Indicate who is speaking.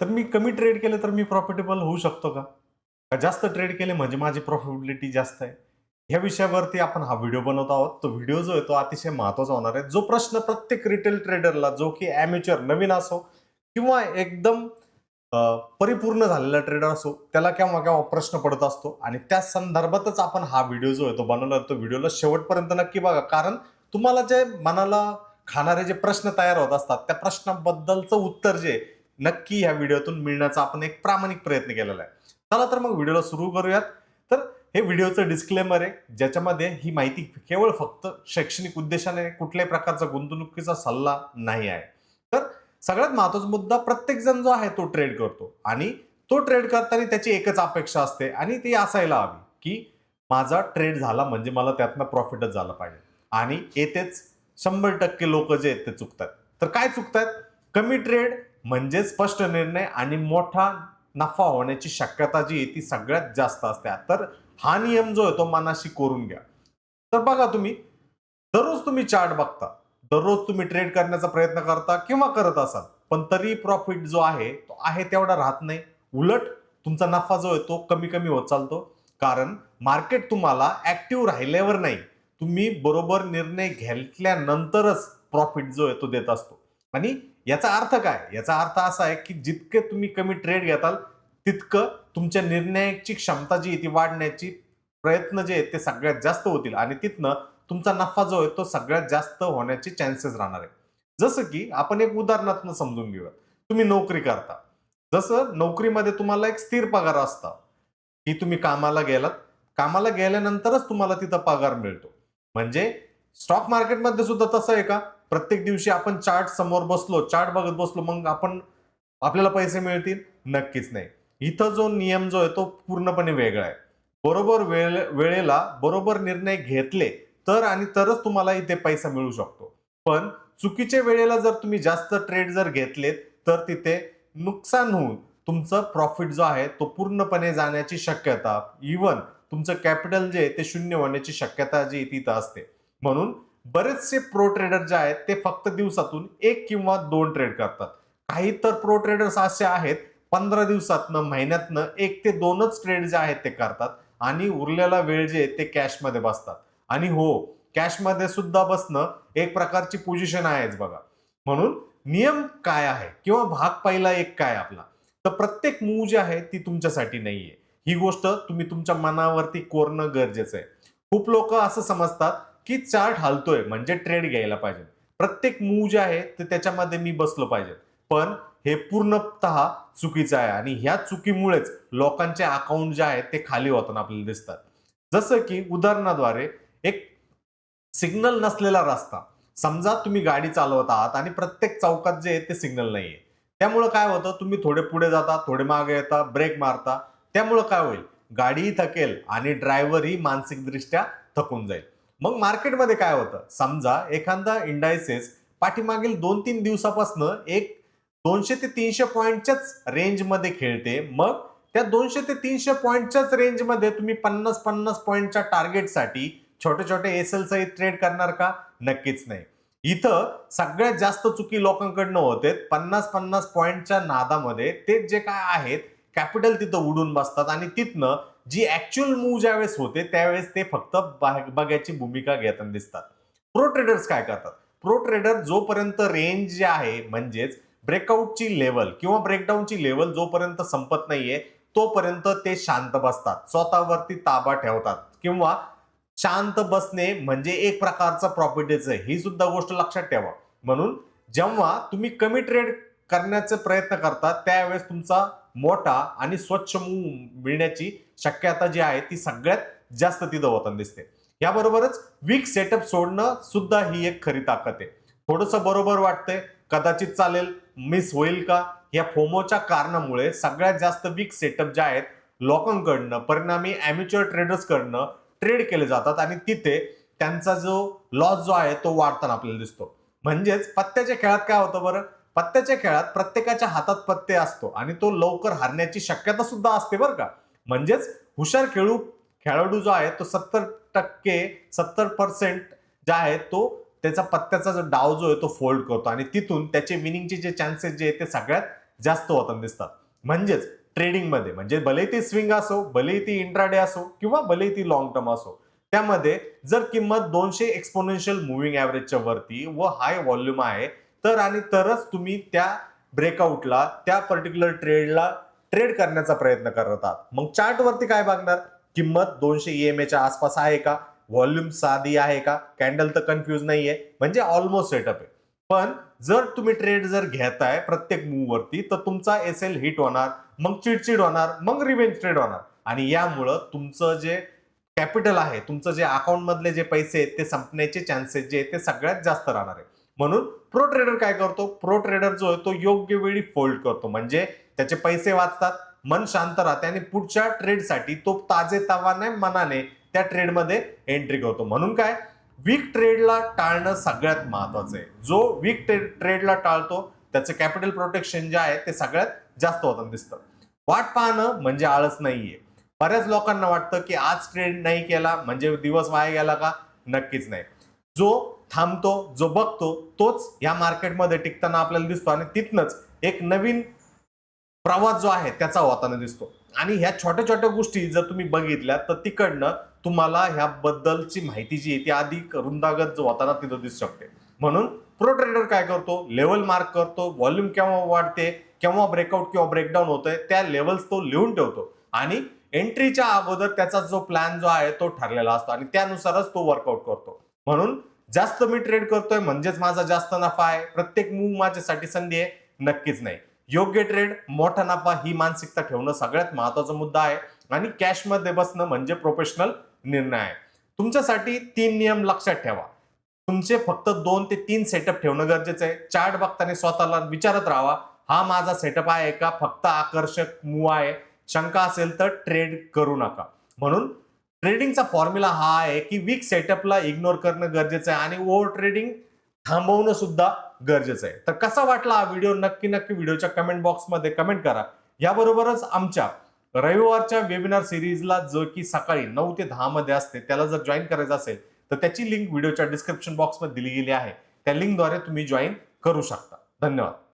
Speaker 1: तर मी कमी ट्रेड केलं तर मी प्रॉफिटेबल होऊ शकतो का? का जास्त ट्रेड केले म्हणजे माझी प्रॉफिटेबिलिटी जास्त आहे? ह्या विषयावरती आपण हा व्हिडिओ बनवत आहोत. तो व्हिडिओ जो आहे तो अतिशय महत्त्वाचा होणार आहे. जो प्रश्न प्रत्येक रिटेल ट्रेडरला जो की ॲमेच्युअर नवीन असो किंवा एकदम अ, परिपूर्ण झालेला ट्रेडर असो, त्याला केव्हा-केव्हा प्रश्न पडत असतो आणि त्या संदर्भातच आपण हा व्हिडिओ जो आहे तो बनवला. तो व्हिडिओला शेवटपर्यंत नक्की बघा. कारण तुम्हाला जे मनाला खाणारे जे प्रश्न तयार होत असतात, त्या प्रश्नाबद्दलचं उत्तर जे नक्की ह्या व्हिडिओतून मिळण्याचा आपण एक प्रामाणिक प्रयत्न केलेला आहे. चला तर मग व्हिडिओला सुरू करूयात. तर हे व्हिडिओचं डिस्क्लेमर आहे, ज्याच्यामध्ये ही माहिती केवळ फक्त शैक्षणिक उद्देशाने कुठल्याही प्रकारचा गुंतवणुकीचा सल्ला नाही आहे. तर सगळ्यात महत्त्वाचा मुद्दा प्रत्येक जण जो आहे तो ट्रेड करतो आणि तो ट्रेड करताना त्याची एकच अपेक्षा असते आणि ती असायला हवी, की माझा ट्रेड झाला म्हणजे मला त्यातनं प्रॉफिटच झालं पाहिजे. आणि येथेच 100% लोकं जे आहेत ते चुकतात. तर काय चुकतात? कमी ट्रेड म्हणजे स्पष्ट निर्णय आणि मोठा नफा होण्याची शक्यता जी आहे ती सगळ्यात जास्त असते. तर हा नियम जो आहे तो मनाशी कोरून घ्या. तर बघा तुम्ही, दररोज तुम्ही चार्ट बघता. दररोज तुम्ही ट्रेड करण्याचा प्रयत्न करता किंवा करत असाल. पण तरी प्रॉफिट जो आहे, तो आहे तेवढा राहत नाही. उलट तुमचा नफा जो आहे तो कमी-कमी होत चालतो. कारण मार्केट तुम्हाला ॲक्टिव्ह राहिल्यावर नाही, तुम्ही बरोबर निर्णय घेतल्यानंतरच प्रॉफिट जो आहे तो देत असतो. आणि याचा अर्थ काय? याचा अर्थ असा आहे, की जितके तुम्ही कमी ट्रेड घेताल, तितकं तुमच्या निर्णयाची क्षमता जी आहे ती वाढण्याची प्रयत्न जे आहेत ते सगळ्यात जास्त होतील आणि तिथनं तुमचा नफा जो आहे तो सगळ्यात जास्त होण्याचे चान्सेस राहणार आहे. जसं की आपण एक उदाहरणातून समजून घेऊया. तुम्ही नोकरी करता. जसं नोकरीमध्ये तुम्हाला एक स्थिर पगार असतो, की तुम्ही कामाला गेलात. कामाला गेल्यानंतरच तुम्हाला तिथं पगार मिळतो. म्हणजे स्टॉक मार्केटमध्ये सुद्धा तसं आहे का? प्रत्येक दिवशी आपण चार्ट समोर बसलो, चार्ट बघत बसलो, मग आपल्याला पैसे मिळतील? नक्कीच नाही. इथं जो नियम जो आहे तो पूर्णपणे वेगळा आहे. बरोबर वेळेला बरोबर निर्णय घेतले तर आणि तरच तुम्हाला इथे पैसा मिळू शकतो. पण चुकीच्या वेळेला जर तुम्ही जास्त ट्रेड जर घेतलेत, तर तिथे नुकसान होऊन तुमचं प्रॉफिट जो आहे तो पूर्णपणे जाण्याची शक्यता, इव्हन तुमचं कॅपिटल जे आहे ते शून्य होण्याची शक्यता जी आहे तिथं असते. म्हणून बरेचसे प्रो ट्रेडर जे आहेत ते फक्त दिवसातून 1 किंवा 2 ट्रेड करतात. काही तर प्रो ट्रेडर्स असे आहेत 15 दिवसातनं, महिन्यातनं 1 ते 2च ट्रेड जे आहेत ते करतात आणि उरलेला वेळ जे आहे ते कॅशमध्ये बसतात. आणि हो, कॅशमध्ये सुद्धा बसणं एक प्रकारची पोझिशन आहेच बघा. म्हणून नियम काय आहे किंवा भाग पहिला एक काय आपला, तर प्रत्येक मूव्ह जी आहे ती तुमच्यासाठी नाहीये. ही गोष्ट तुम्ही तुमच्या मनावरती कोरणं गरजेचं आहे. खूप लोकं असं समजतात, की चार्ट हलतोय म्हणजे ट्रेड घ्यायला पाहिजे. प्रत्येक मूव्ह जे आहे ते त्याच्यामध्ये मी बसलो पाहिजे. पण हे पूर्णतः चुकीचं आहे आणि ह्या चुकीमुळेच लोकांचे अकाउंट जे आहेत ते खाली होताना आपल्याला दिसतात. जसं की उदाहरणाद्वारे एक सिग्नल नसलेला रस्ता. समजा तुम्ही गाडी चालवत आहात आणि प्रत्येक चौकात जे आहे ते सिग्नल नाहीये. त्यामुळं काय होतं, तुम्ही थोडे पुढे जाता, थोडे मागे येता, ब्रेक मारता. त्यामुळं काय होईल, गाडीही थकेल आणि ड्रायव्हरही मानसिकदृष्ट्या थकून जाईल. मग मार्केटमध्ये काय होतं, समजा एखादा इंडायसेस पाठीमागील 2-3 दिवसापासनं एक 200 ते 300 पॉइंटच्याच रेंजमध्ये खेळते. मग त्या 200 ते 300 पॉइंटच्याच रेंजमध्ये तुम्ही 50-50 पॉइंटच्या टार्गेटसाठी छोटे-छोटे एस-एल सहित ट्रेड करणार का? नक्कीच नाही. इथं सगळ्यात जास्त चुकी लोकांकडनं होते. 50-50 पॉइंटच्या नादामध्ये ते जे काय आहेत, कॅपिटल तिथं उडून बसतात आणि तिथनं जी ॲक्चुअल मूव्ह ज्यावेळेस होते, त्यावेळेस ते फक्त बघ्याची भूमिका घेताना दिसतात. प्रो ट्रेडर्स काय करतात? प्रो ट्रेडर जोपर्यंत रेंज जी आहे म्हणजेच ब्रेकआउटची लेव्हल किंवा ब्रेकडाऊनची लेव्हल जोपर्यंत संपत नाहीये, तोपर्यंत ते शांत बसतात. स्वतःवरती ताबा ठेवतात किंवा शांत बसणे म्हणजे एक प्रकारचा प्रॉफिटेज आहे. ही सुद्धा गोष्ट लक्षात ठेवा. म्हणून जेव्हा तुम्ही कमी ट्रेड करण्याचा प्रयत्न करता, त्यावेळेस तुमचा मोठा आणि स्वच्छ मूव्ह मिळण्याची शक्यता जी आहे, ती सगळ्यात जास्त तिथं होताना दिसते. याबरोबरच वीक सेटअप सोडणं सुद्धा ही एक खरी ताकद आहे. थोडंसं बरोबर वाटतंय, कदाचित चालेल, मिस होईल का? या फोमोच्या कारणामुळे सगळ्यात जास्त वीक सेटअप जे आहेत लोकांकडनं, परिणामी ॲमेच्युअर ट्रेडर्सकडनं ट्रेड केले जातात आणि तिथे त्यांचा जो लॉस जो आहे तो वाढताना आपल्याला दिसतो. म्हणजेच पत्त्याच्या खेळात काय होतं बरं? पत्त्याच्या खेळात प्रत्येकाच्या हातात पत्ते असतो आणि तो लवकर हारण्याची शक्यता सुद्धा असते बरं का. म्हणजेच हुशार खेळाडू जो आहे तो 70% 70% जे आहे तो त्याचा पत्त्याचा जो डाव जो आहे तो फोल्ड करतो आणि तिथून त्याचे विनिंगचे जे चान्सेस जे आहेत ते सगळ्यात जास्त होताना दिसतात. म्हणजेच ट्रेडिंगमध्ये म्हणजे भले ती स्विंग असो, भले ती इंट्राडे असो किंवा भले ती लॉंग टर्म असो, त्यामध्ये जर किंमत 200 एक्सपोनेन्शियल मुव्हिंग ॲव्हरेजच्या वरती व हाय व्हॉल्यूम आहे तर आणि तरच तुम्ही त्या ब्रेकआउटला, त्या पर्टिक्युलर ट्रेडला ट्रेड करण्याचा प्रयत्न करत आहात. मग चार्ट वरती काय बघणार? किंमत 200 EMA आसपास आहे का? व्हॉल्यूम साधी आहे का? कॅन्डल तर कन्फ्यूज नाहीये, म्हणजे ऑलमोस्ट सेटअप आहे. पण जर तुम्ही ट्रेड जर घेताय प्रत्येक मूव वरती तर तुमचा SL हिट होणार, मग चिडचिड होणार, मग रिव्हेंज ट्रेड होणार आणि यामुळं तुमचं जे कॅपिटल आहे, तुमचं जे अकाउंट मधले जे पैसे आहेत ते संपण्याचे चान्सेस जे आहेत ते सगळ्यात जास्त राहणार आहे. म्हणून प्रो ट्रेडर काय करतो? प्रो ट्रेडर जो आहे तो योग्य वेळी फोल्ड करतो, म्हणजे त्याचे पैसे वाचतात, मन शांत राहते आणि पुढच्या ट्रेडसाठी तो ताजेतवाने मनाने त्या ट्रेडमध्ये एंट्री करतो. म्हणून काय, वीक ट्रेडला टाळणं सगळ्यात महत्वाचं आहे. जो वीक ट्रेडला टाळतो त्याचं कॅपिटल प्रोटेक्शन जे आहे ते सगळ्यात जास्त होताना दिसतं. वाट पाहणं म्हणजे आळस नाहीये. बऱ्याच लोकांना वाटतं की आज ट्रेड नाही केला म्हणजे दिवस वाया गेला का? नक्कीच नाही. जो थांबतो, जो बघतो तोच या मार्केटमध्ये टिकताना आपल्याला दिसतो आणि तिथनच एक नवीन प्रवास जो आहे त्याचा होताना दिसतो. आणि ह्या छोट्या छोट्या गोष्टी जर तुम्ही बघितल्या तर तिकडनं तुम्हाला ह्याबद्दलची माहिती जी आहे ती अधिक रुंदागत जो होताना तिथं दिसू शकते. म्हणून प्रो ट्रेडर काय करतो? लेवल मार्क करतो, व्हॉल्यूम केव्हा वाढते, केव्हा ब्रेकआउट किंवा ब्रेकडाऊन होतंय त्या लेवल्स तो लिहून ठेवतो आणि एंट्रीच्या अगोदर त्याचा जो प्लॅन जो आहे तो ठरलेला असतो आणि त्यानुसारच तो वर्कआउट करतो. म्हणून जास्त मी ट्रेड करतोय म्हणजेच माझा जास्त नफा आहे, प्रत्येक मूव माझ्यासाठी संधी आहे? नक्कीच नाही. योग्य ट्रेड, मोठा नफा ही मानसिकता ठेवणं सगळ्यात महत्वाचा मुद्दा आहे आणि कॅशमध्ये बसणं म्हणजे प्रोफेशनल निर्णय आहे. तुमच्यासाठी 3 नियम लक्षात ठेवा. तुमचे फक्त 2 ते 3 सेटअप ठेवणं गरजेचं आहे. चार्ट बघताना स्वतःला विचारत राहावा, हा माझा सेटअप आहे का फक्त आकर्षक मूव आहे? शंका असेल तर ट्रेड करू नका. म्हणून ट्रेडिंगचा फॉर्म्युला हा आहे की वीक सेटअपला इग्नोर करणं गरजेचं आहे आणि ओव्हर ट्रेडिंग थांबवणं सुद्धा गरजेचं आहे. तर कसा वाटला हा व्हिडिओ? नक्की व्हिडिओच्या कमेंट बॉक्समध्ये कमेंट करा. याबरोबरच आमच्या रविवारच्या वेबिनार सिरीजला जो की सकाळी 9 ते 10 मध्ये असते त्याला जर जॉईन करायचं असेल तर त्याची लिंक व्हिडिओच्या डिस्क्रिप्शन बॉक्समध्ये दिली गेली आहे. त्या लिंकद्वारे तुम्ही जॉईन करू शकता. धन्यवाद.